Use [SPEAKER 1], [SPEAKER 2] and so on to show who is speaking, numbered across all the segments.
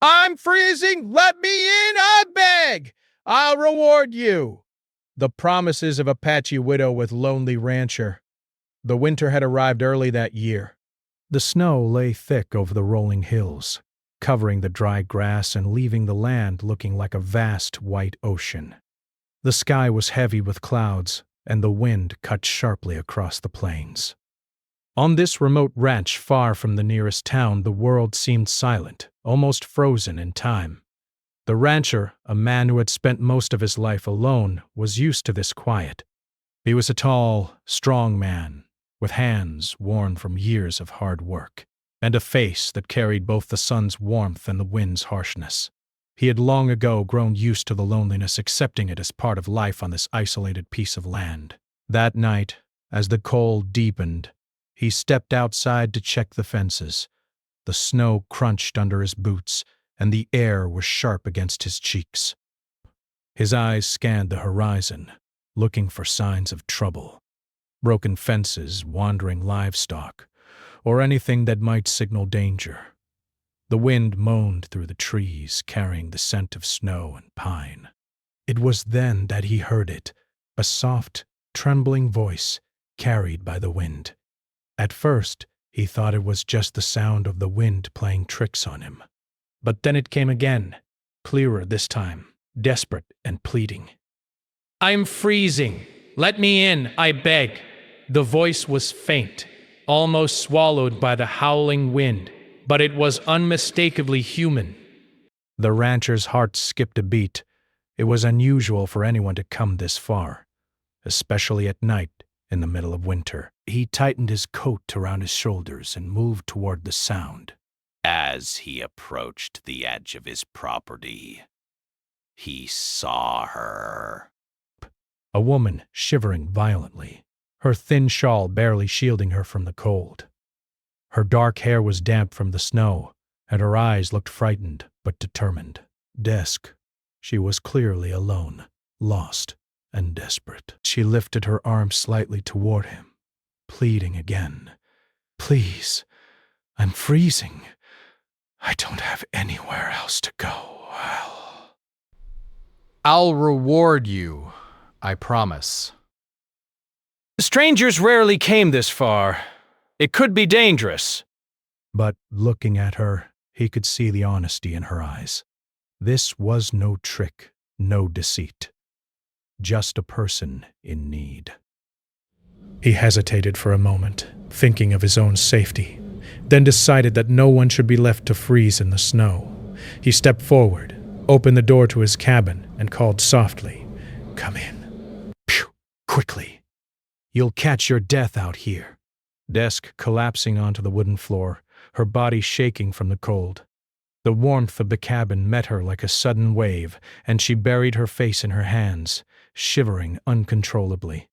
[SPEAKER 1] I'm freezing! Let me in, I beg! I'll reward you! The promises of Apache widow with lonely rancher. The winter had arrived early that year. The snow lay thick over the rolling hills, covering the dry grass and leaving the land looking like a vast white ocean. The sky was heavy with clouds, and the wind cut sharply across the plains. On this remote ranch far from the nearest town, the world seemed silent, almost frozen in time. The rancher, a man who had spent most of his life alone, was used to this quiet. He was a tall, strong man, with hands worn from years of hard work, and a face that carried both the sun's warmth and the wind's harshness. He had long ago grown used to the loneliness, accepting it as part of life on this isolated piece of land. That night, as the cold deepened, he stepped outside to check the fences. The snow crunched under his boots, and the air was sharp against his cheeks. His eyes scanned the horizon, looking for signs of trouble. Broken fences, wandering livestock, or anything that might signal danger. The wind moaned through the trees, carrying the scent of snow and pine. It was then that he heard it, a soft, trembling voice carried by the wind. At first, he thought it was just the sound of the wind playing tricks on him. But then it came again, clearer this time, desperate and pleading. "I'm freezing. Let me in, I beg." The voice was faint, almost swallowed by the howling wind, but it was unmistakably human. The rancher's heart skipped a beat. It was unusual for anyone to come this far, especially at night in the middle of winter. He tightened his coat around his shoulders and moved toward the sound.
[SPEAKER 2] As he approached the edge of his property, he saw her.
[SPEAKER 1] A woman shivering violently, her thin shawl barely shielding her from the cold. Her dark hair was damp from the snow, and her eyes looked frightened but determined. Dusk. She was clearly alone, lost, and desperate. She lifted her arm slightly toward him, pleading again. "Please, I'm freezing. I don't have anywhere else to go. I'll reward you, I promise." Strangers rarely came this far. It could be dangerous. But looking at her, he could see the honesty in her eyes. This was no trick, no deceit. Just a person in need. He hesitated for a moment, thinking of his own safety, then decided that no one should be left to freeze in the snow. He stepped forward, opened the door to his cabin, and called softly, "Come in. Phew, quickly. You'll catch your death out here." Desk collapsing onto the wooden floor, her body shaking from the cold. The warmth of the cabin met her like a sudden wave, and she buried her face in her hands, shivering uncontrollably.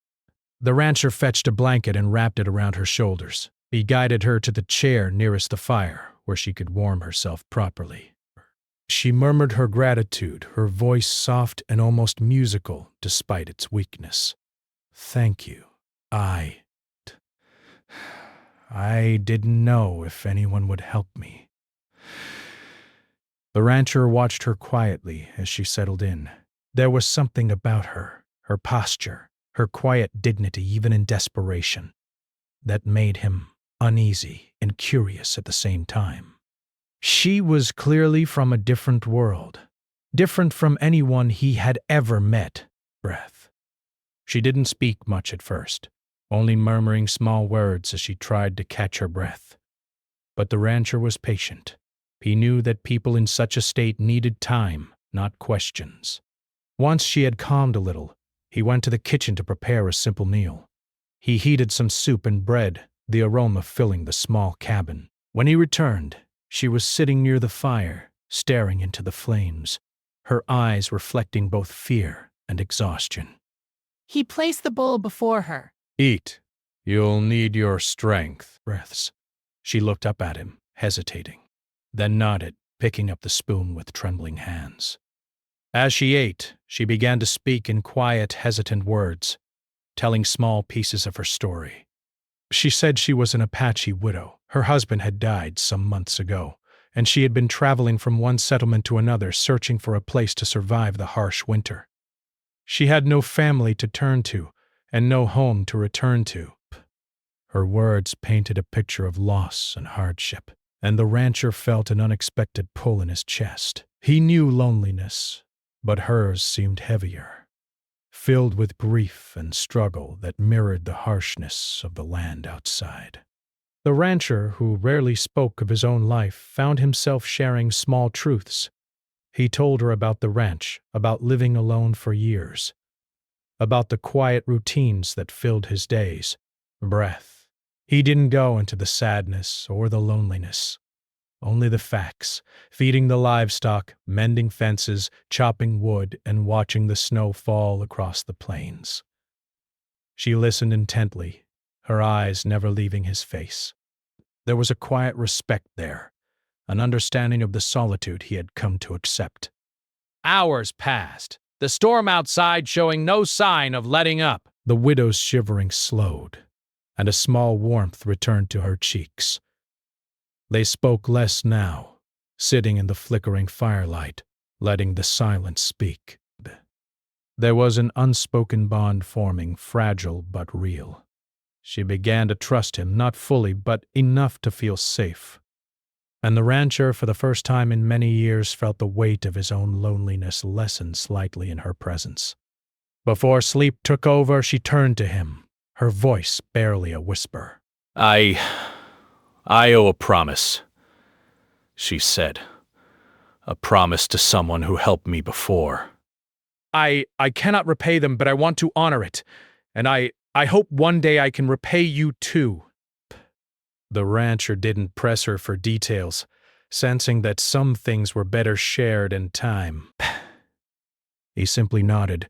[SPEAKER 1] The rancher fetched a blanket and wrapped it around her shoulders. He guided her to the chair nearest the fire, where she could warm herself properly. She murmured her gratitude, her voice soft and almost musical despite its weakness. "Thank you. I didn't know if anyone would help me." The rancher watched her quietly as she settled in. There was something about her posture, her quiet dignity even in desperation, that made him uneasy and curious at the same time. She was clearly from a different world, different from anyone he had ever met. Breath. She didn't speak much at first, only murmuring small words as she tried to catch her breath. But the rancher was patient. He knew that people in such a state needed time, not questions. Once she had calmed a little, he went to the kitchen to prepare a simple meal. He heated some soup and bread, the aroma filling the small cabin. When he returned, she was sitting near the fire, staring into the flames, her eyes reflecting both fear and exhaustion.
[SPEAKER 3] He placed the bowl before her.
[SPEAKER 1] "Eat. You'll need your strength." Breaths. She looked up at him, hesitating, then nodded, picking up the spoon with trembling hands. As she ate, she began to speak in quiet, hesitant words, telling small pieces of her story. She said she was an Apache widow. Her husband had died some months ago, and she had been traveling from one settlement to another, searching for a place to survive the harsh winter. She had no family to turn to, and no home to return to. Her words painted a picture of loss and hardship, and the rancher felt an unexpected pull in his chest. He knew loneliness, but hers seemed heavier, filled with grief and struggle that mirrored the harshness of the land outside. The rancher, who rarely spoke of his own life, found himself sharing small truths. He told her about the ranch, about living alone for years, about the quiet routines that filled his days. Breath. He didn't go into the sadness or the loneliness. Only the facts, feeding the livestock, mending fences, chopping wood, and watching the snow fall across the plains. She listened intently, her eyes never leaving his face. There was a quiet respect there, an understanding of the solitude he had come to accept. Hours passed, the storm outside showing no sign of letting up. The widow's shivering slowed, and a small warmth returned to her cheeks. They spoke less now, sitting in the flickering firelight, letting the silence speak. There was an unspoken bond forming, fragile but real. She began to trust him, not fully, but enough to feel safe. And the rancher, for the first time in many years, felt the weight of his own loneliness lessen slightly in her presence. Before sleep took over, she turned to him, her voice barely a whisper.
[SPEAKER 2] I owe a promise, she said. A promise to someone who helped me before.
[SPEAKER 1] I cannot repay them, but I want to honor it, and I hope one day I can repay you too. The rancher didn't press her for details, sensing that some things were better shared in time. He simply nodded,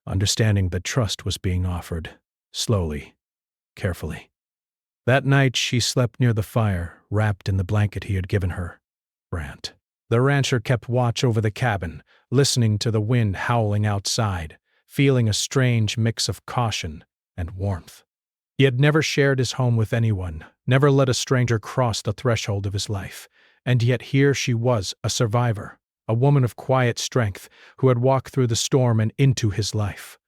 [SPEAKER 1] understanding that trust was being offered, slowly, carefully. That night she slept near the fire, wrapped in the blanket he had given her. Brant. The rancher kept watch over the cabin, listening to the wind howling outside, feeling a strange mix of caution and warmth. He had never shared his home with anyone, never let a stranger cross the threshold of his life, and yet here she was, a survivor, a woman of quiet strength who had walked through the storm and into his life.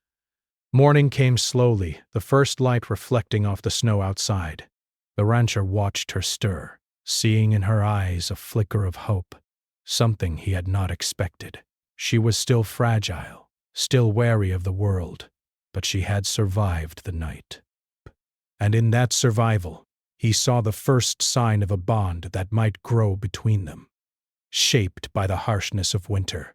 [SPEAKER 1] Morning came slowly, the first light reflecting off the snow outside. The rancher watched her stir, seeing in her eyes a flicker of hope, something he had not expected. She was still fragile, still wary of the world, but she had survived the night. And in that survival, he saw the first sign of a bond that might grow between them, shaped by the harshness of winter,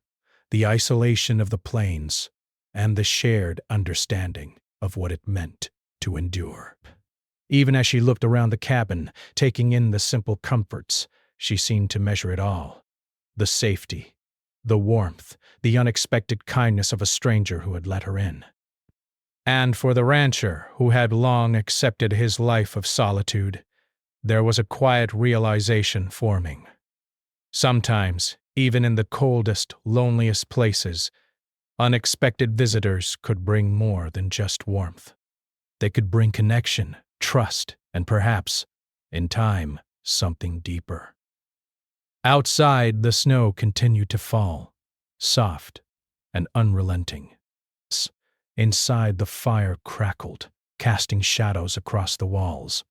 [SPEAKER 1] the isolation of the plains, and the shared understanding of what it meant to endure. Even as she looked around the cabin, taking in the simple comforts, she seemed to measure it all. The safety, the warmth, the unexpected kindness of a stranger who had let her in. And for the rancher, who had long accepted his life of solitude, there was a quiet realization forming. Sometimes, even in the coldest, loneliest places, unexpected visitors could bring more than just warmth. They could bring connection, trust, and perhaps, in time, something deeper. Outside, the snow continued to fall, soft and unrelenting. Inside, the fire crackled, casting shadows across the walls.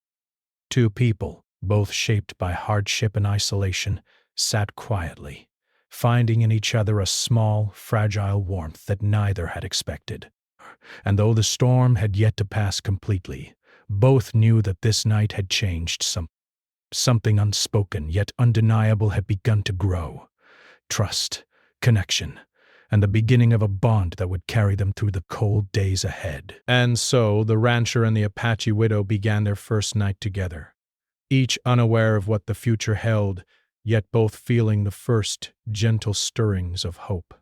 [SPEAKER 1] Two people, both shaped by hardship and isolation, sat quietly, finding in each other a small, fragile warmth that neither had expected. And though the storm had yet to pass completely, both knew that this night had changed something unspoken yet undeniable had begun to grow. Trust, connection, and the beginning of a bond that would carry them through the cold days ahead. And so the rancher and the Apache widow began their first night together, each unaware of what the future held, yet both feeling the first gentle stirrings of hope.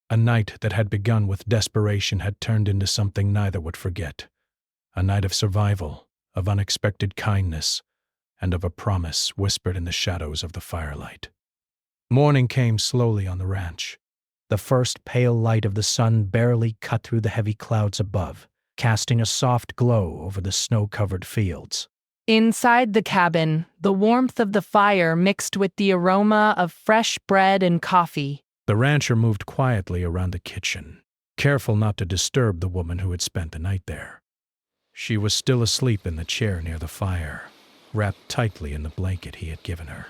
[SPEAKER 1] A night that had begun with desperation had turned into something neither would forget. A night of survival, of unexpected kindness, and of a promise whispered in the shadows of the firelight. Morning came slowly on the ranch. The first pale light of the sun barely cut through the heavy clouds above, casting a soft glow over the snow-covered fields.
[SPEAKER 3] Inside the cabin, the warmth of the fire mixed with the aroma of fresh bread and coffee.
[SPEAKER 1] The rancher moved quietly around the kitchen, careful not to disturb the woman who had spent the night there. She was still asleep in the chair near the fire, wrapped tightly in the blanket he had given her.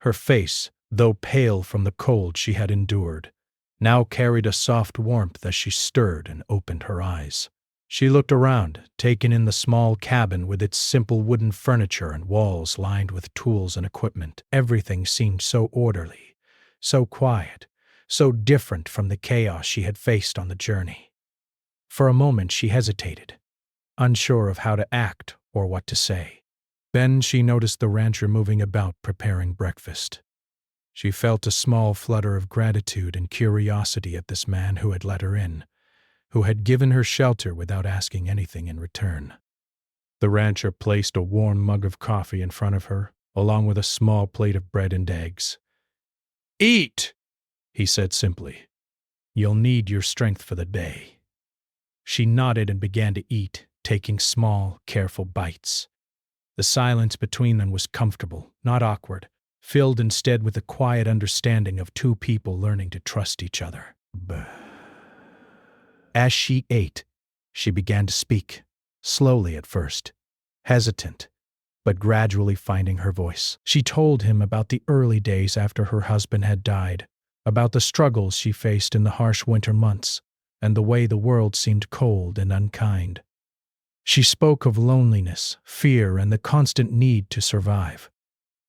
[SPEAKER 1] Her face, though pale from the cold she had endured, now carried a soft warmth as she stirred and opened her eyes. She looked around, taking in the small cabin with its simple wooden furniture and walls lined with tools and equipment. Everything seemed so orderly, so quiet, so different from the chaos she had faced on the journey. For a moment she hesitated, unsure of how to act or what to say. Then she noticed the rancher moving about preparing breakfast. She felt a small flutter of gratitude and curiosity at this man who had let her in, who had given her shelter without asking anything in return. The rancher placed a warm mug of coffee in front of her, along with a small plate of bread and eggs. "Eat," he said simply. "You'll need your strength for the day." She nodded and began to eat, taking small, careful bites. The silence between them was comfortable, not awkward, filled instead with the quiet understanding of two people learning to trust each other. As she ate, she began to speak, slowly at first, hesitant, but gradually finding her voice. She told him about the early days after her husband had died, about the struggles she faced in the harsh winter months, and the way the world seemed cold and unkind. She spoke of loneliness, fear, and the constant need to survive,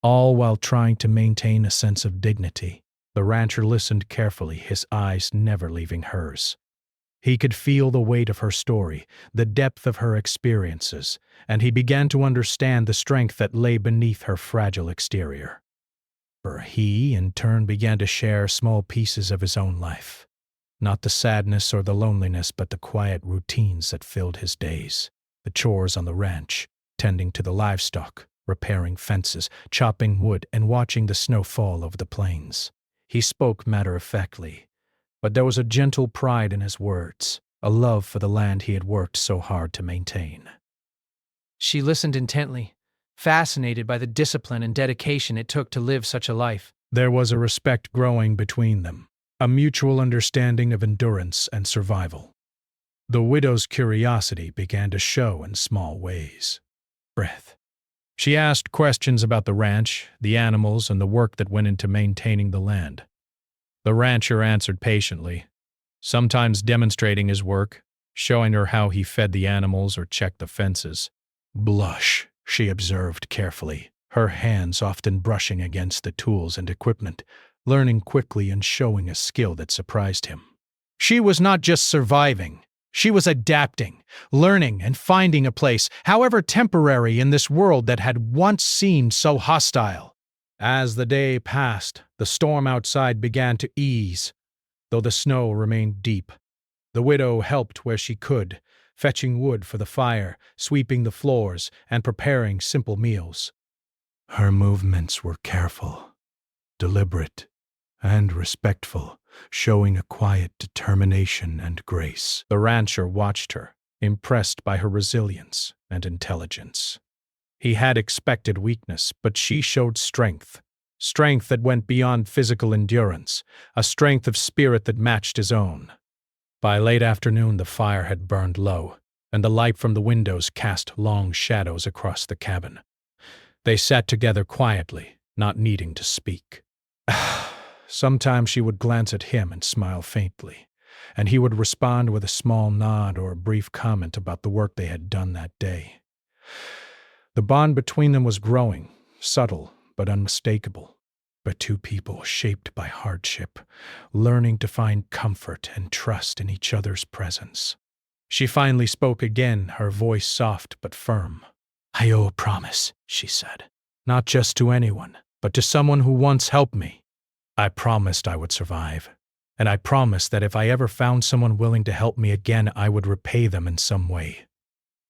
[SPEAKER 1] all while trying to maintain a sense of dignity. The rancher listened carefully, his eyes never leaving hers. He could feel the weight of her story, the depth of her experiences, and he began to understand the strength that lay beneath her fragile exterior. He, in turn, began to share small pieces of his own life. Not the sadness or the loneliness, but the quiet routines that filled his days. The chores on the ranch, tending to the livestock, repairing fences, chopping wood, and watching the snow fall over the plains. He spoke matter-of-factly, but there was a gentle pride in his words, a love for the land he had worked so hard to maintain.
[SPEAKER 4] She listened intently, fascinated by the discipline and dedication it took to live such a life.
[SPEAKER 1] There was a respect growing between them, a mutual understanding of endurance and survival. The widow's curiosity began to show in small ways. She asked questions about the ranch, the animals, and the work that went into maintaining the land. The rancher answered patiently, sometimes demonstrating his work, showing her how he fed the animals or checked the fences. Blush, she observed carefully, her hands often brushing against the tools and equipment, learning quickly and showing a skill that surprised him. She was not just surviving, she was adapting, learning, and finding a place, however temporary, in this world that had once seemed so hostile. As the day passed, the storm outside began to ease, though the snow remained deep. The widow helped where she could, fetching wood for the fire, sweeping the floors, and preparing simple meals. Her movements were careful, deliberate, and respectful, showing a quiet determination and grace. The rancher watched her, impressed by her resilience and intelligence. He had expected weakness, but she showed strength that went beyond physical endurance, a strength of spirit that matched his own. By late afternoon, the fire had burned low, and the light from the windows cast long shadows across the cabin. They sat together quietly, not needing to speak. Sometimes she would glance at him and smile faintly, and he would respond with a small nod or a brief comment about the work they had done that day. The bond between them was growing, subtle but unmistakable, but two people shaped by hardship, learning to find comfort and trust in each other's presence. She finally spoke again, her voice soft but firm. "I owe a promise," she said, "not just to anyone, but to someone who once helped me. I promised I would survive, and I promised that if I ever found someone willing to help me again, I would repay them in some way."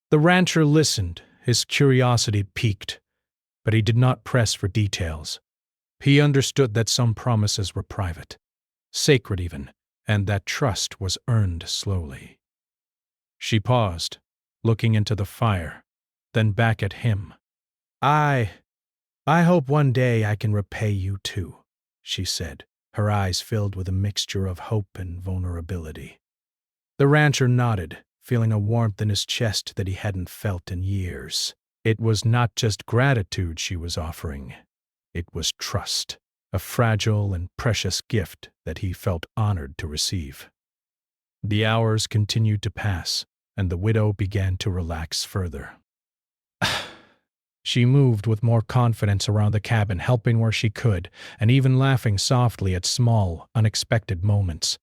[SPEAKER 1] The rancher listened, his curiosity piqued, but he did not press for details. He understood that some promises were private, sacred even, and that trust was earned slowly. She paused, looking into the fire, then back at him. I hope one day I can repay you too, she said, her eyes filled with a mixture of hope and vulnerability. The rancher nodded, feeling a warmth in his chest that he hadn't felt in years. It was not just gratitude she was offering. It was trust, a fragile and precious gift that he felt honored to receive. The hours continued to pass, and the widow began to relax further. She moved with more confidence around the cabin, helping where she could, and even laughing softly at small, unexpected moments.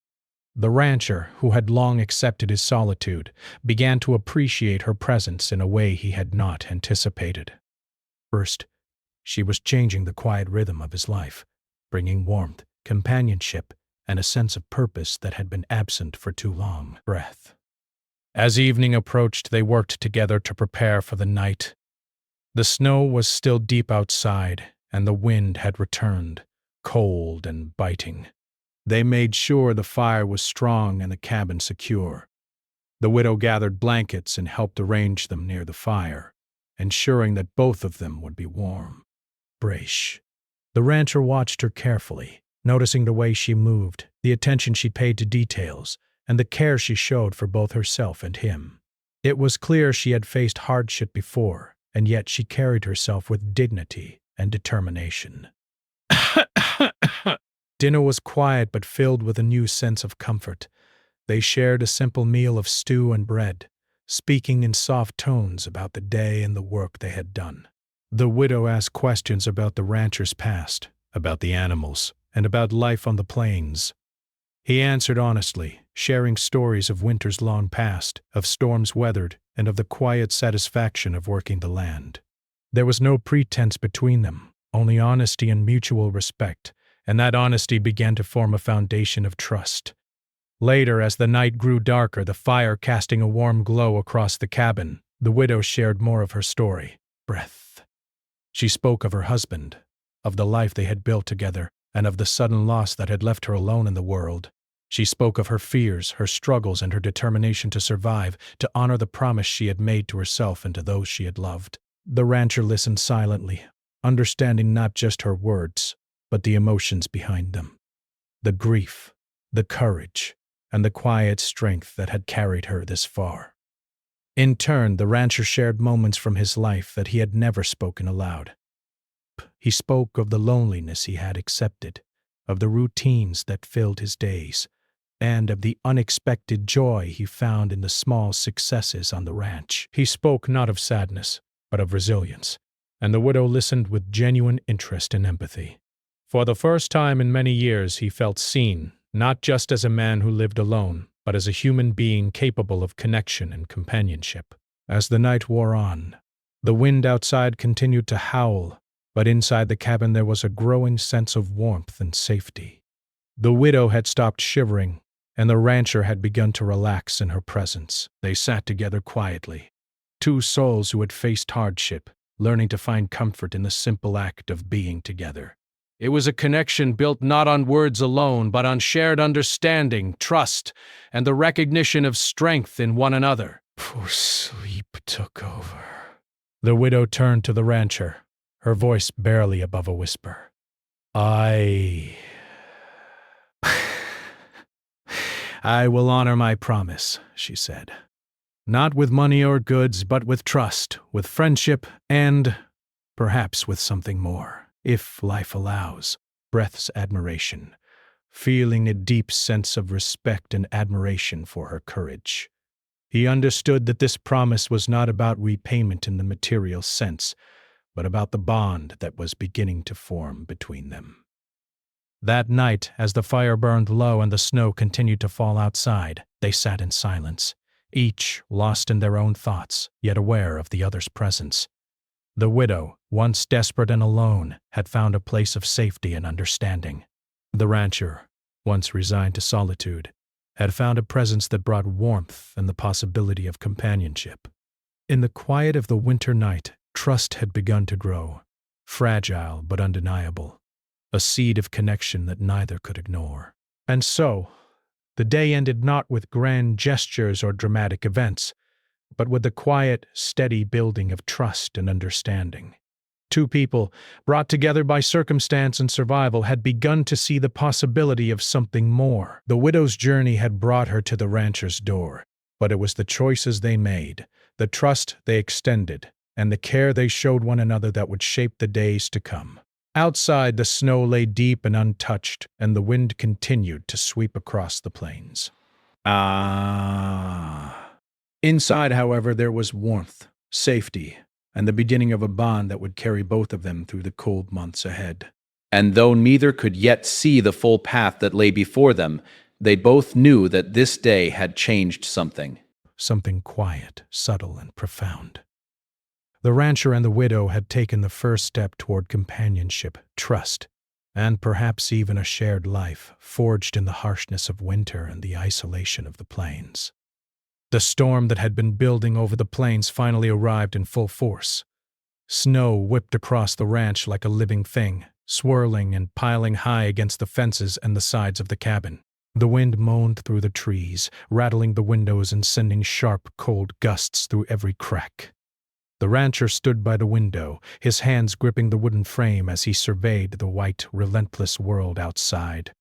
[SPEAKER 1] The rancher, who had long accepted his solitude, began to appreciate her presence in a way he had not anticipated. First, she was changing the quiet rhythm of his life, bringing warmth, companionship, and a sense of purpose that had been absent for too long. Breath. As evening approached, they worked together to prepare for the night. The snow was still deep outside, and the wind had returned, cold and biting. They made sure the fire was strong and the cabin secure. The widow gathered blankets and helped arrange them near the fire, ensuring that both of them would be warm. Brace. The rancher watched her carefully, noticing the way she moved, the attention she paid to details, and the care she showed for both herself and him. It was clear she had faced hardship before, and yet she carried herself with dignity and determination. Dinner was quiet but filled with a new sense of comfort. They shared a simple meal of stew and bread, speaking in soft tones about the day and the work they had done. The widow asked questions about the rancher's past, about the animals, and about life on the plains. He answered honestly, sharing stories of winters long past, of storms weathered, and of the quiet satisfaction of working the land. There was no pretense between them, only honesty and mutual respect, and that honesty began to form a foundation of trust. Later, as the night grew darker, the fire casting a warm glow across the cabin, the widow shared more of her story. Breath. She spoke of her husband, of the life they had built together, and of the sudden loss that had left her alone in the world. She spoke of her fears, her struggles, and her determination to survive, to honor the promise she had made to herself and to those she had loved. The rancher listened silently, understanding not just her words, but the emotions behind them. The grief, the courage, and the quiet strength that had carried her this far. In turn, the rancher shared moments from his life that he had never spoken aloud. He spoke of the loneliness he had accepted, of the routines that filled his days, and of the unexpected joy he found in the small successes on the ranch. He spoke not of sadness, but of resilience, and the widow listened with genuine interest and empathy. For the first time in many years, he felt seen, not just as a man who lived alone, but as a human being capable of connection and companionship. As the night wore on, the wind outside continued to howl, but inside the cabin there was a growing sense of warmth and safety. The widow had stopped shivering, and the rancher had begun to relax in her presence. They sat together quietly, two souls who had faced hardship, learning to find comfort in the simple act of being together. It was a connection built not on words alone, but on shared understanding, trust, and the recognition of strength in one another. Poor sleep took over. The widow turned to the rancher, her voice barely above a whisper. I will honor my promise, she said. Not with money or goods, but with trust, with friendship, and perhaps with something more. If life allows. Breath's admiration, feeling a deep sense of respect and admiration for her courage. He understood that this promise was not about repayment in the material sense, but about the bond that was beginning to form between them. That night, as the fire burned low and the snow continued to fall outside, they sat in silence, each lost in their own thoughts, yet aware of the other's presence. The widow, once desperate and alone, had found a place of safety and understanding. The rancher, once resigned to solitude, had found a presence that brought warmth and the possibility of companionship. In the quiet of the winter night, trust had begun to grow, fragile but undeniable, a seed of connection that neither could ignore. And so, the day ended not with grand gestures or dramatic events, but with the quiet, steady building of trust and understanding. Two people, brought together by circumstance and survival, had begun to see the possibility of something more. The widow's journey had brought her to the rancher's door, but it was the choices they made, the trust they extended, and the care they showed one another that would shape the days to come. Outside, the snow lay deep and untouched, and the wind continued to sweep across the plains. Inside, however, there was warmth, safety, and the beginning of a bond that would carry both of them through the cold months ahead.
[SPEAKER 5] And though neither could yet see the full path that lay before them, they both knew that this day had changed something.
[SPEAKER 1] Something quiet, subtle, and profound. The rancher and the widow had taken the first step toward companionship, trust, and perhaps even a shared life, forged in the harshness of winter and the isolation of the plains. The storm that had been building over the plains finally arrived in full force. Snow whipped across the ranch like a living thing, swirling and piling high against the fences and the sides of the cabin. The wind moaned through the trees, rattling the windows and sending sharp, cold gusts through every crack. The rancher stood by the window, his hands gripping the wooden frame as he surveyed the white, relentless world outside.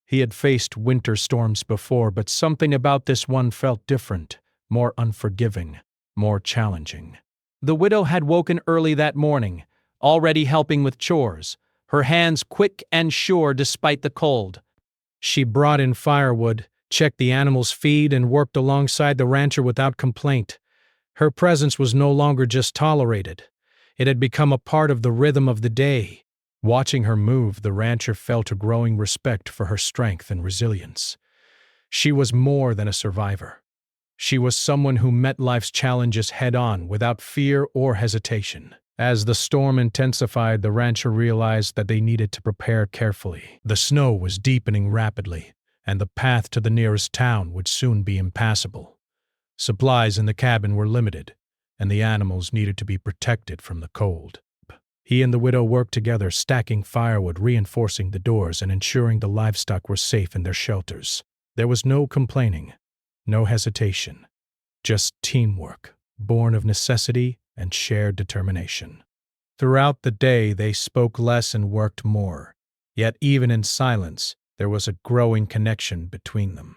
[SPEAKER 1] He had faced winter storms before, but something about this one felt different, more unforgiving, more challenging. The widow had woken early that morning, already helping with chores, her hands quick and sure despite the cold. She brought in firewood, checked the animals' feed, and worked alongside the rancher without complaint. Her presence was no longer just tolerated. It had become a part of the rhythm of the day. Watching her move, the rancher felt a growing respect for her strength and resilience. She was more than a survivor. She was someone who met life's challenges head-on without fear or hesitation. As the storm intensified, the rancher realized that they needed to prepare carefully. The snow was deepening rapidly, and the path to the nearest town would soon be impassable. Supplies in the cabin were limited, and the animals needed to be protected from the cold. He and the widow worked together, stacking firewood, reinforcing the doors, and ensuring the livestock were safe in their shelters. There was no complaining, no hesitation, just teamwork, born of necessity and shared determination. Throughout the day, they spoke less and worked more, yet even in silence, there was a growing connection between them.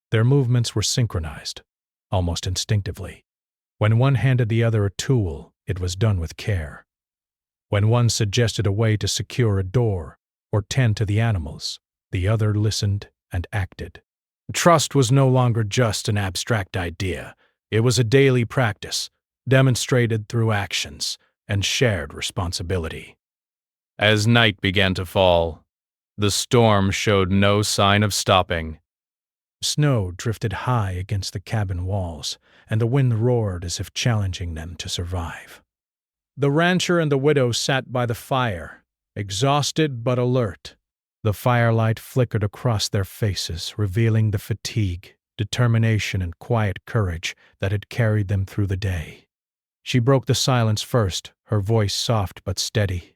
[SPEAKER 1] Their movements were synchronized, almost instinctively. When one handed the other a tool, it was done with care. When one suggested a way to secure a door or tend to the animals, the other listened and acted. Trust was no longer just an abstract idea. It was a daily practice, demonstrated through actions and shared responsibility.
[SPEAKER 2] As night began to fall, the storm showed no sign of stopping.
[SPEAKER 1] Snow drifted high against the cabin walls, and the wind roared as if challenging them to survive. The rancher and the widow sat by the fire, exhausted but alert. The firelight flickered across their faces, revealing the fatigue, determination, and quiet courage that had carried them through the day. She broke the silence first, her voice soft but steady.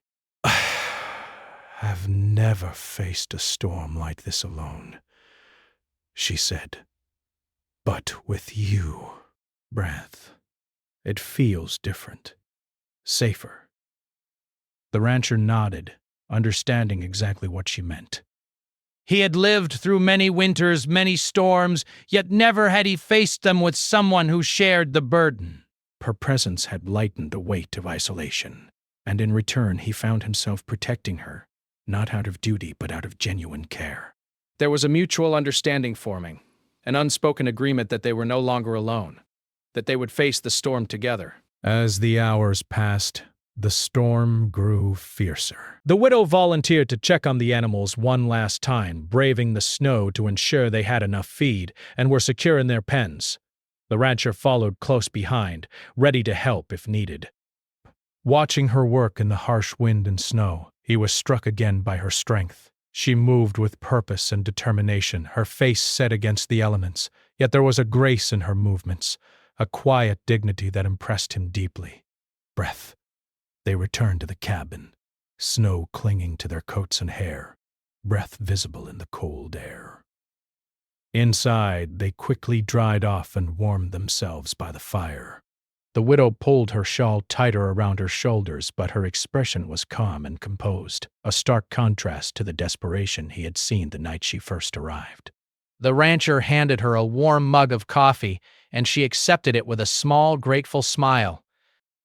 [SPEAKER 1] "I've never faced a storm like this alone," she said. "But with you, Breath, it feels different. Safer." The rancher nodded, understanding exactly what she meant.
[SPEAKER 4] He had lived through many winters, many storms, yet never had he faced them with someone who shared the burden.
[SPEAKER 1] Her presence had lightened the weight of isolation, and in return he found himself protecting her, not out of duty but out of genuine care. There was a mutual understanding forming, an unspoken agreement that they were no longer alone, that they would face the storm together. As the hours passed, the storm grew fiercer. The widow volunteered to check on the animals one last time, braving the snow to ensure they had enough feed and were secure in their pens. The rancher followed close behind, ready to help if needed. Watching her work in the harsh wind and snow, he was struck again by her strength. She moved with purpose and determination, her face set against the elements, yet there was a grace in her movements, a quiet dignity that impressed him deeply. Breath. They returned to the cabin, snow clinging to their coats and hair, breath visible in the cold air. Inside, they quickly dried off and warmed themselves by the fire. The widow pulled her shawl tighter around her shoulders, but her expression was calm and composed, a stark contrast to the desperation he had seen the night she first arrived.
[SPEAKER 4] The rancher handed her a warm mug of coffee, and she accepted it with a small, grateful smile.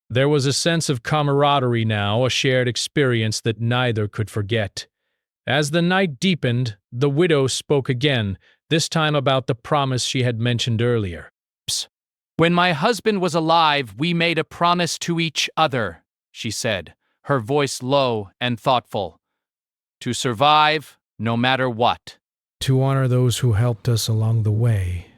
[SPEAKER 1] There was a sense of camaraderie now, a shared experience that neither could forget. As the night deepened, the widow spoke again, this time about the promise she had mentioned earlier.
[SPEAKER 4] "When my husband was alive, we made a promise to each other," she said, her voice low and thoughtful. "To survive, no matter what."
[SPEAKER 1] To honor those who helped us along the way,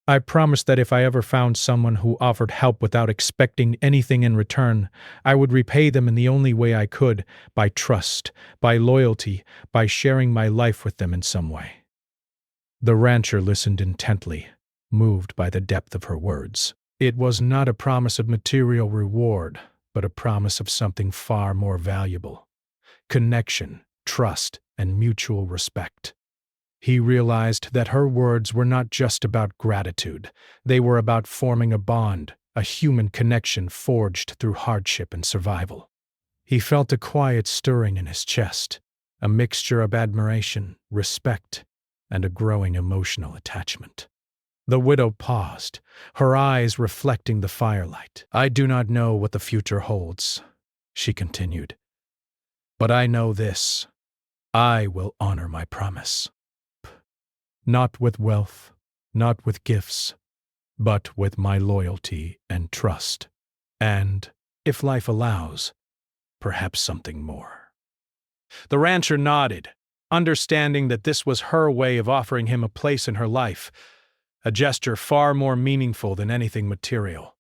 [SPEAKER 1] I promised that if I ever found someone who offered help without expecting anything in return, I would repay them in the only way I could, by trust, by loyalty, by sharing my life with them in some way. The rancher listened intently, moved by the depth of her words. It was not a promise of material reward, but a promise of something far more valuable: connection, trust, and mutual respect. He realized that her words were not just about gratitude. They were about forming a bond, a human connection forged through hardship and survival. He felt a quiet stirring in his chest, a mixture of admiration, respect, and a growing emotional attachment. The widow paused, her eyes reflecting the firelight. "I do not know what the future holds," she continued, "but I know this: I will honor my promise. Not with wealth, not with gifts, but with my loyalty and trust. And, if life allows, perhaps something more." The rancher nodded, understanding that this was her way of offering him a place in her life, a gesture far more meaningful than anything material.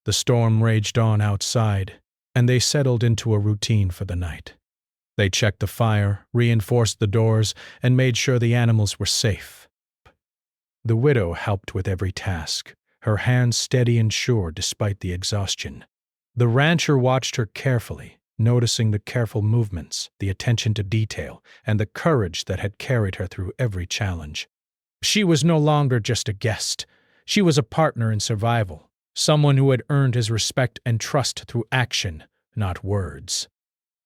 [SPEAKER 1] The storm raged on outside, and they settled into a routine for the night. They checked the fire, reinforced the doors, and made sure the animals were safe. The widow helped with every task, her hands steady and sure despite the exhaustion. The rancher watched her carefully, noticing the careful movements, the attention to detail, and the courage that had carried her through every challenge. She was no longer just a guest. She was a partner in survival, someone who had earned his respect and trust through action, not words.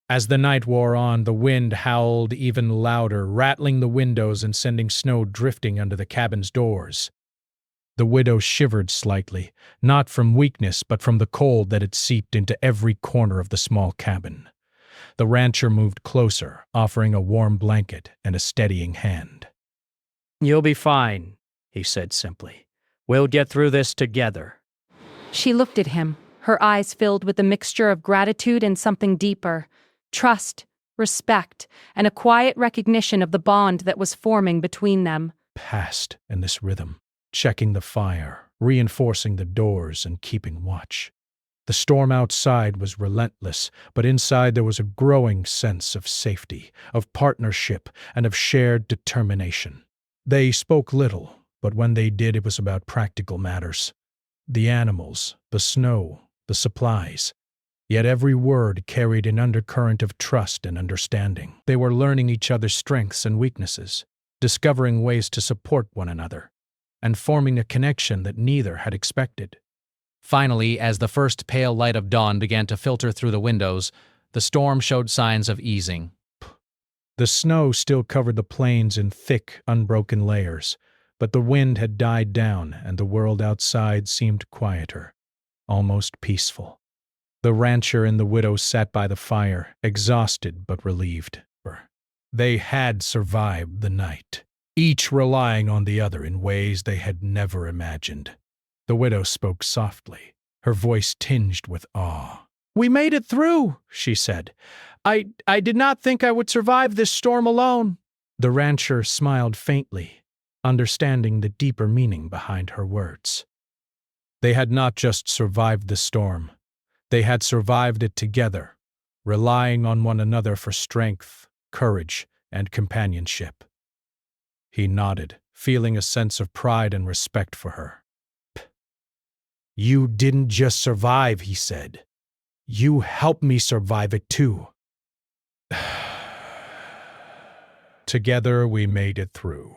[SPEAKER 1] As the night wore on, the wind howled even louder, rattling the windows and sending snow drifting under the cabin's doors. The widow shivered slightly, not from weakness but from the cold that had seeped into every corner of the small cabin. The rancher moved closer, offering a warm blanket and a steadying hand.
[SPEAKER 4] "You'll be fine," he said simply. "We'll get through this together."
[SPEAKER 3] She looked at him, her eyes filled with a mixture of gratitude and something deeper: trust, respect, and a quiet recognition of the bond that was forming between them.
[SPEAKER 1] Passed in this rhythm, checking the fire, reinforcing the doors, and keeping watch. The storm outside was relentless, but inside there was a growing sense of safety, of partnership, and of shared determination. They spoke little, but when they did, it was about practical matters: the animals, the snow, the supplies. Yet every word carried an undercurrent of trust and understanding. They were learning each other's strengths and weaknesses, discovering ways to support one another, and forming a connection that neither had expected.
[SPEAKER 4] Finally, as the first pale light of dawn began to filter through the windows, the storm showed signs of easing.
[SPEAKER 1] The snow still covered the plains in thick, unbroken layers, but the wind had died down and the world outside seemed quieter, almost peaceful. The rancher and the widow sat by the fire, exhausted but relieved. They had survived the night, each relying on the other in ways they had never imagined. The widow spoke softly, her voice tinged with awe.
[SPEAKER 4] "We made it through," she said. I did not think I would survive this storm alone."
[SPEAKER 1] The rancher smiled faintly, understanding the deeper meaning behind her words. They had not just survived the storm. They had survived it together, relying on one another for strength, courage, and companionship. He nodded, feeling a sense of pride and respect for her. "You didn't just survive," he said. "You helped me survive it too." Together we made it through.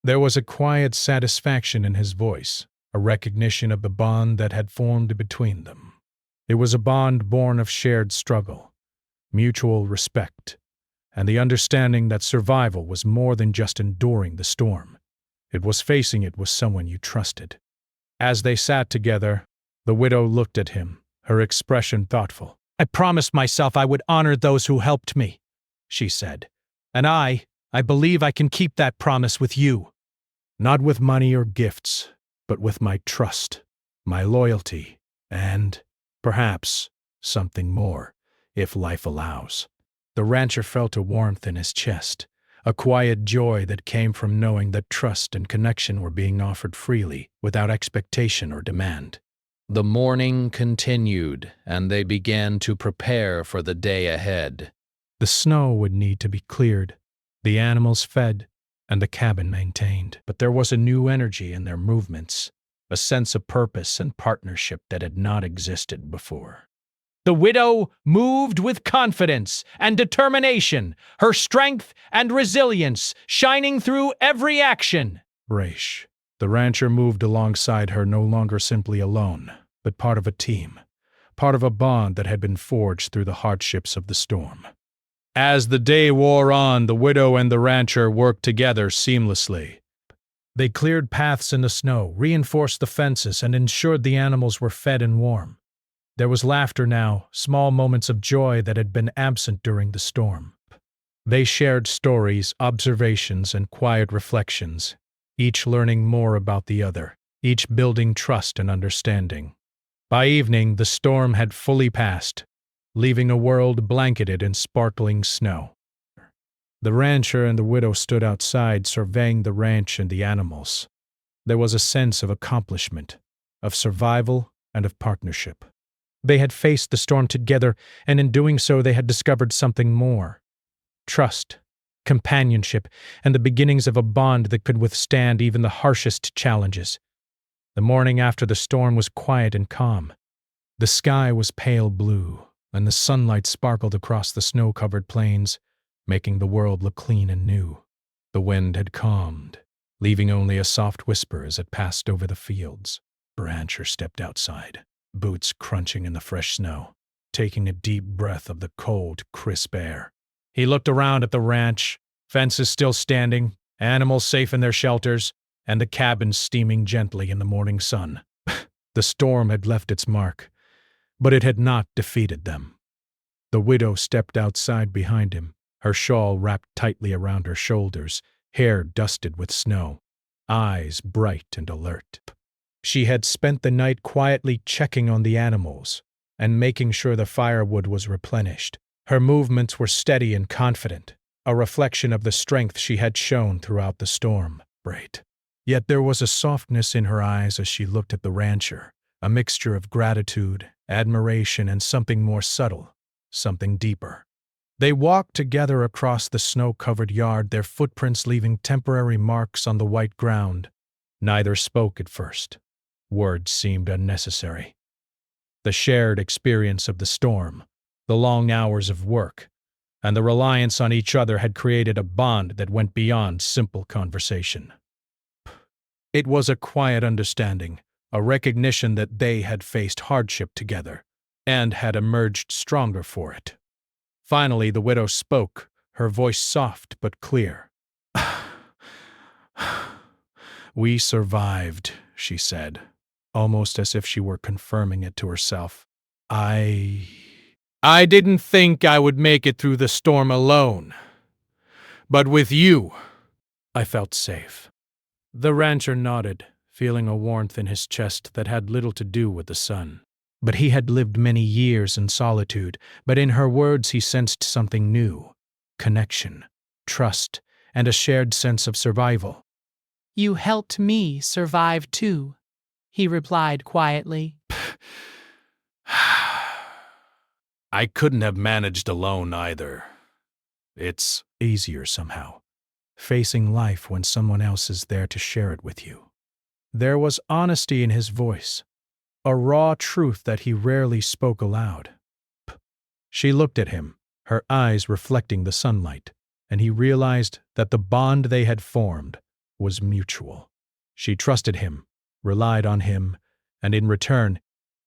[SPEAKER 1] There was a quiet satisfaction in his voice, a recognition of the bond that had formed between them. It was a bond born of shared struggle, mutual respect, and the understanding that survival was more than just enduring the storm. It was facing it with someone you trusted. As they sat together, the widow looked at him, her expression thoughtful. "I promised myself I would honor those who helped me," she said. "And I believe I can keep that promise with you. Not with money or gifts, but with my trust, my loyalty, and, perhaps, something more, if life allows." The rancher felt a warmth in his chest, a quiet joy that came from knowing that trust and connection were being offered freely, without expectation or demand. The morning continued, and they began to prepare for the day ahead. The snow would need to be cleared, the animals fed, and the cabin maintained. But there was a new energy in their movements, a sense of purpose and partnership that had not existed before. The widow moved with confidence and determination, her strength and resilience shining through every action. Raish. The rancher moved alongside her, no longer simply alone, but part of a team, part of a bond that had been forged through the hardships of the storm. As the day wore on, the widow and the rancher worked together seamlessly. They cleared paths in the snow, reinforced the fences, and ensured the animals were fed and warm. There was laughter now, small moments of joy that had been absent during the storm. They shared stories, observations, and quiet reflections, each learning more about the other, each building trust and understanding. By evening, the storm had fully passed, leaving a world blanketed in sparkling snow. The rancher and the widow stood outside, surveying the ranch and the animals. There was a sense of accomplishment, of survival, and of partnership. They had faced the storm together, and in doing so they had discovered something more. Trust, companionship, and the beginnings of a bond that could withstand even the harshest challenges. The morning after the storm was quiet and calm. The sky was pale blue, and the sunlight sparkled across the snow-covered plains, making the world look clean and new. The wind had calmed, leaving only a soft whisper as it passed over the fields. The rancher stepped outside, boots crunching in the fresh snow, taking a deep breath of the cold, crisp air. He looked around at the ranch, fences still standing, animals safe in their shelters, and the cabins steaming gently in the morning sun. The storm had left its mark, but it had not defeated them. The widow stepped outside behind him, her shawl wrapped tightly around her shoulders, hair dusted with snow, eyes bright and alert. She had spent the night quietly checking on the animals and making sure the firewood was replenished. Her movements were steady and confident, a reflection of the strength she had shown throughout the storm. Yet there was a softness in her eyes as she looked at the rancher, a mixture of gratitude, admiration, and something more subtle, something deeper. They walked together across the snow-covered yard, their footprints leaving temporary marks on the white ground. Neither spoke at first. Words seemed unnecessary. The shared experience of the storm, the long hours of work, and the reliance on each other had created a bond that went beyond simple conversation. It was a quiet understanding, a recognition that they had faced hardship together and had emerged stronger for it. Finally, the widow spoke, her voice soft but clear. "We survived," she said, almost as if she were confirming it to herself. I didn't think I would make it through the storm alone. But with you, I felt safe." The rancher nodded, feeling a warmth in his chest that had little to do with the sun. But he had lived many years in solitude, but in her words he sensed something new: connection, trust, and a shared sense of survival.
[SPEAKER 6] "You helped me survive too," he replied quietly.
[SPEAKER 1] I couldn't have managed alone either. It's easier somehow, facing life when someone else is there to share it with you. There was honesty in his voice, a raw truth that he rarely spoke aloud. She looked at him, her eyes reflecting the sunlight, and he realized that the bond they had formed was mutual. She trusted him, relied on him, and in return,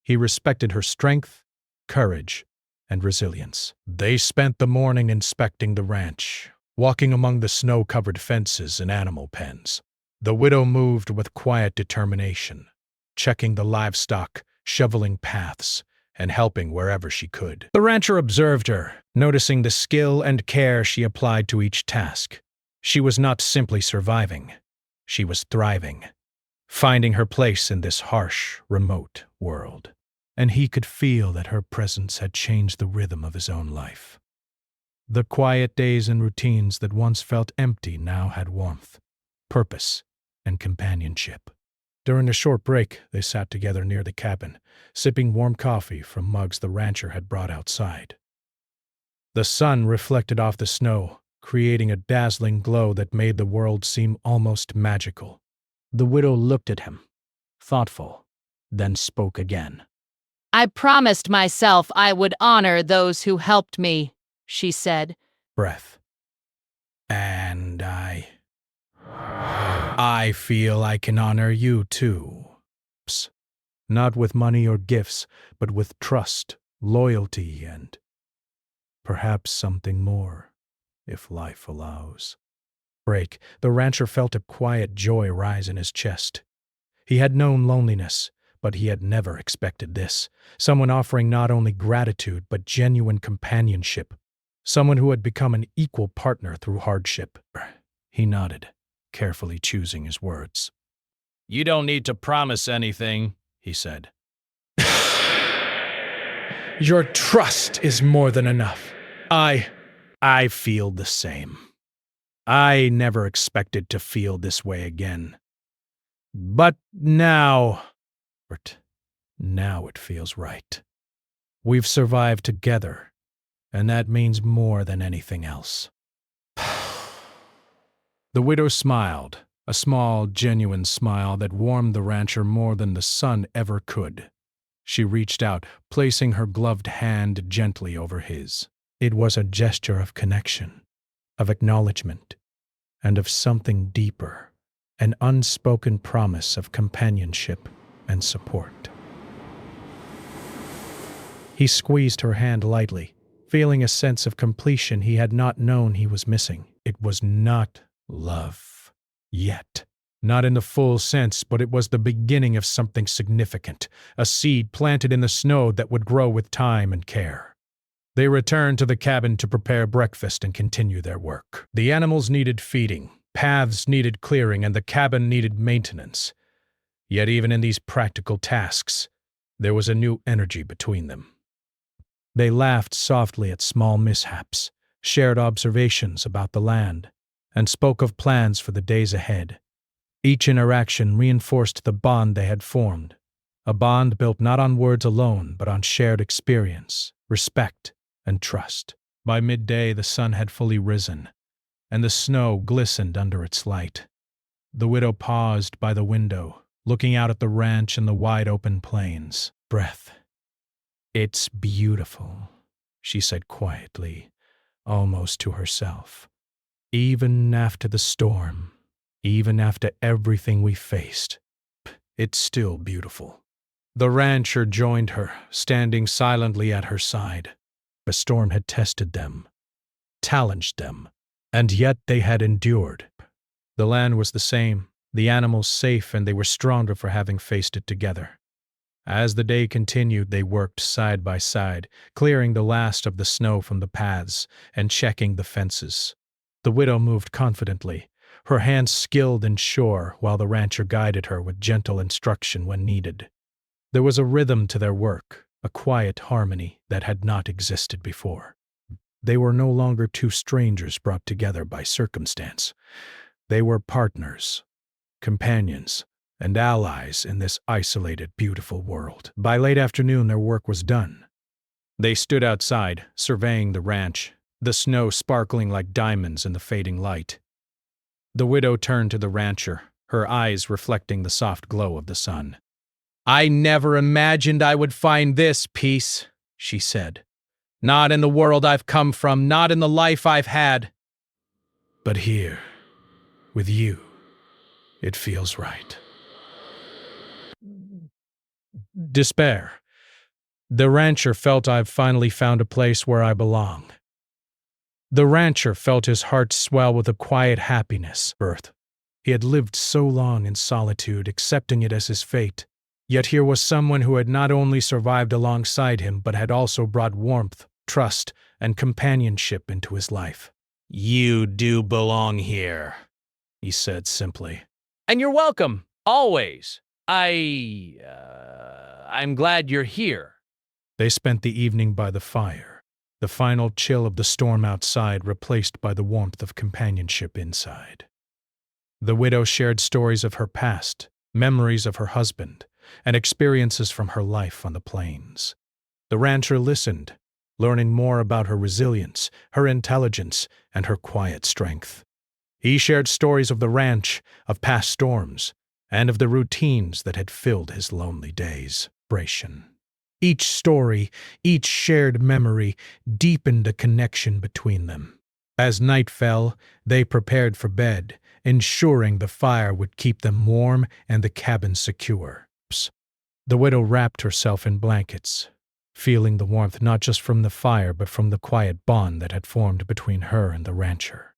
[SPEAKER 1] he respected her strength, courage, and resilience. They spent the morning inspecting the ranch, walking among the snow-covered fences and animal pens. The widow moved with quiet determination, checking the livestock, shoveling paths, and helping wherever she could. The rancher observed her, noticing the skill and care she applied to each task. She was not simply surviving, she was thriving, finding her place in this harsh, remote world. And he could feel that her presence had changed the rhythm of his own life. The quiet days and routines that once felt empty now had warmth, purpose, and companionship. During a short break, they sat together near the cabin, sipping warm coffee from mugs the rancher had brought outside. The sun reflected off the snow, creating a dazzling glow that made the world seem almost magical. The widow looked at him, thoughtful, then spoke again.
[SPEAKER 3] I promised myself I would honor those who helped me, she said.
[SPEAKER 1] Breath. And I feel I can honor you too. Not with money or gifts, but with trust, loyalty, and perhaps something more, if life allows. Break. The rancher felt a quiet joy rise in his chest. He had known loneliness, but he had never expected this. Someone offering not only gratitude, but genuine companionship. Someone who had become an equal partner through hardship. He nodded, carefully choosing his words.
[SPEAKER 2] You don't need to promise anything, he said.
[SPEAKER 1] Your trust is more than enough. I feel the same. I never expected to feel this way again. But now it feels right. We've survived together, and that means more than anything else. The widow smiled, a small, genuine smile that warmed the rancher more than the sun ever could. She reached out, placing her gloved hand gently over his. It was a gesture of connection, of acknowledgement, and of something deeper, an unspoken promise of companionship and support. He squeezed her hand lightly, feeling a sense of completion he had not known he was missing. It was not love yet. Not in the full sense, but it was the beginning of something significant, a seed planted in the snow that would grow with time and care. They returned to the cabin to prepare breakfast and continue their work. The animals needed feeding, paths needed clearing, and the cabin needed maintenance. Yet even in these practical tasks, there was a new energy between them. They laughed softly at small mishaps, shared observations about the land, and spoke of plans for the days ahead. Each interaction reinforced the bond they had formed, a bond built not on words alone, but on shared experience, respect, and trust. By midday, the sun had fully risen, and the snow glistened under its light. The widow paused by the window, looking out at the ranch and the wide-open plains. Breath. It's beautiful, she said quietly, almost to herself. Even after the storm, even after everything we faced, it's still beautiful. The rancher joined her, standing silently at her side. The storm had tested them, challenged them, and yet they had endured. The land was the same, the animals safe, and they were stronger for having faced it together. As the day continued, they worked side by side, clearing the last of the snow from the paths and checking the fences. The widow moved confidently, her hands skilled and sure, while the rancher guided her with gentle instruction when needed. There was a rhythm to their work, a quiet harmony that had not existed before. They were no longer two strangers brought together by circumstance. They were partners, companions, and allies in this isolated, beautiful world. By late afternoon, their work was done. They stood outside, surveying the ranch, the snow sparkling like diamonds in the fading light. The widow turned to the rancher, her eyes reflecting the soft glow of the sun. I never imagined I would find this peace, she said. Not in the world I've come from, not in the life I've had. But here, with you, it feels right. Despair. The rancher felt I've finally found a place where I belong. The rancher felt his heart swell with a quiet happiness. Birth. He had lived so long in solitude, accepting it as his fate. Yet here was someone who had not only survived alongside him, but had also brought warmth, trust, and companionship into his life.
[SPEAKER 2] You do belong here, he said simply.
[SPEAKER 4] And you're welcome, always. I'm glad you're here.
[SPEAKER 1] They spent the evening by the fire, the final chill of the storm outside replaced by the warmth of companionship inside. The widow shared stories of her past, memories of her husband, and experiences from her life on the plains. The rancher listened, learning more about her resilience, her intelligence, and her quiet strength. He shared stories of the ranch, of past storms, and of the routines that had filled his lonely days. Each story, each shared memory, deepened a connection between them. As night fell, they prepared for bed, ensuring the fire would keep them warm and the cabin secure. The widow wrapped herself in blankets, feeling the warmth not just from the fire but from the quiet bond that had formed between her and the rancher.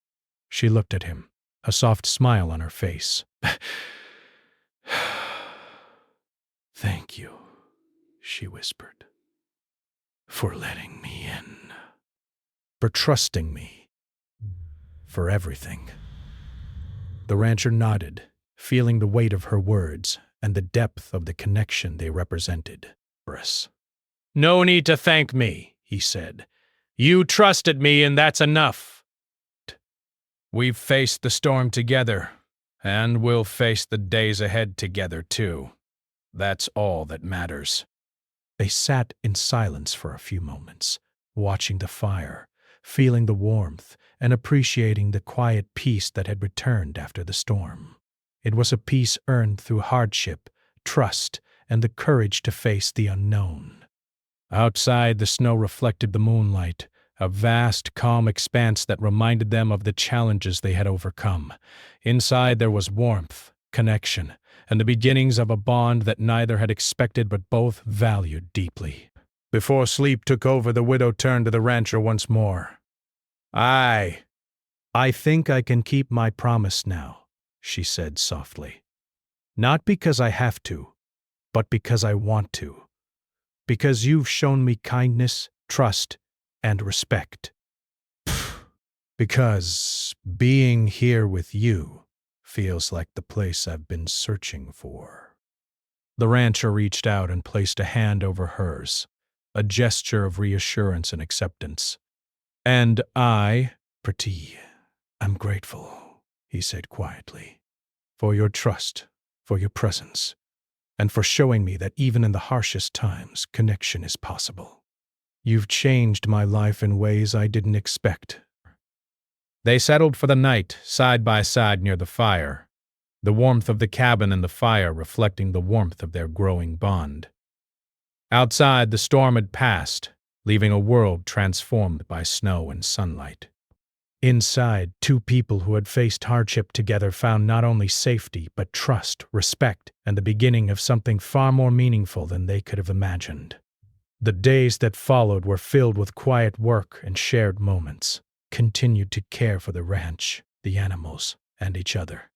[SPEAKER 1] She looked at him, a soft smile on her face. "Thank you," she whispered, "for letting me in, for trusting me, for everything." The rancher nodded, feeling the weight of her words and the depth of the connection they represented.
[SPEAKER 2] No need to thank me, he said. You trusted me, and that's enough. We've faced the storm together, and we'll face the days ahead together, too. That's all that matters.
[SPEAKER 1] They sat in silence for a few moments, watching the fire, feeling the warmth, and appreciating the quiet peace that had returned after the storm. It was a peace earned through hardship, trust, and the courage to face the unknown. Outside, the snow reflected the moonlight, a vast, calm expanse that reminded them of the challenges they had overcome. Inside, there was warmth, connection, and the beginnings of a bond that neither had expected but both valued deeply. Before sleep took over, the widow turned to the rancher once more. I think I can keep my promise now," she said softly. "Not because I have to, but because I want to. Because you've shown me kindness, trust, and respect. Because being here with you feels like the place I've been searching for." The rancher reached out and placed a hand over hers, a gesture of reassurance and acceptance. "And I'm grateful," he said quietly, "for your trust, for your presence, and for showing me that even in the harshest times, connection is possible. You've changed my life in ways I didn't expect." They settled for the night, side by side near the fire, the warmth of the cabin and the fire reflecting the warmth of their growing bond. Outside, the storm had passed, leaving a world transformed by snow and sunlight. Inside, two people who had faced hardship together found not only safety, but trust, respect, and the beginning of something far more meaningful than they could have imagined. The days that followed were filled with quiet work and shared moments, continued to care for the ranch, the animals, and each other.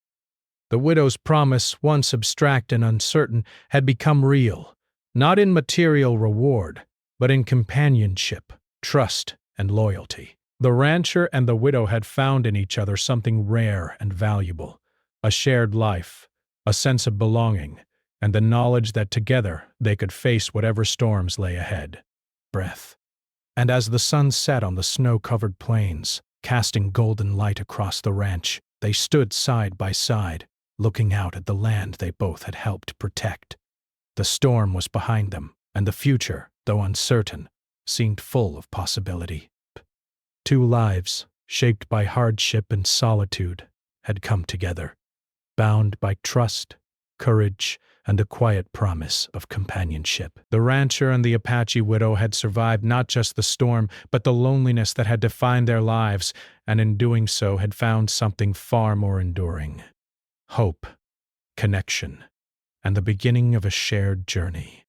[SPEAKER 1] The widow's promise, once abstract and uncertain, had become real, not in material reward, but in companionship, trust, and loyalty. The rancher and the widow had found in each other something rare and valuable, a shared life, a sense of belonging, and the knowledge that together they could face whatever storms lay ahead. And as the sun set on the snow-covered plains, casting golden light across the ranch, they stood side by side, looking out at the land they both had helped protect. The storm was behind them, and the future, though uncertain, seemed full of possibility. Two lives, shaped by hardship and solitude, had come together, bound by trust, courage,
[SPEAKER 2] and a quiet promise of companionship. The rancher and the Apache widow had survived not just the storm, but the loneliness that had defined their lives, and in doing so had found something far more enduring: hope, connection, and the beginning of a shared journey.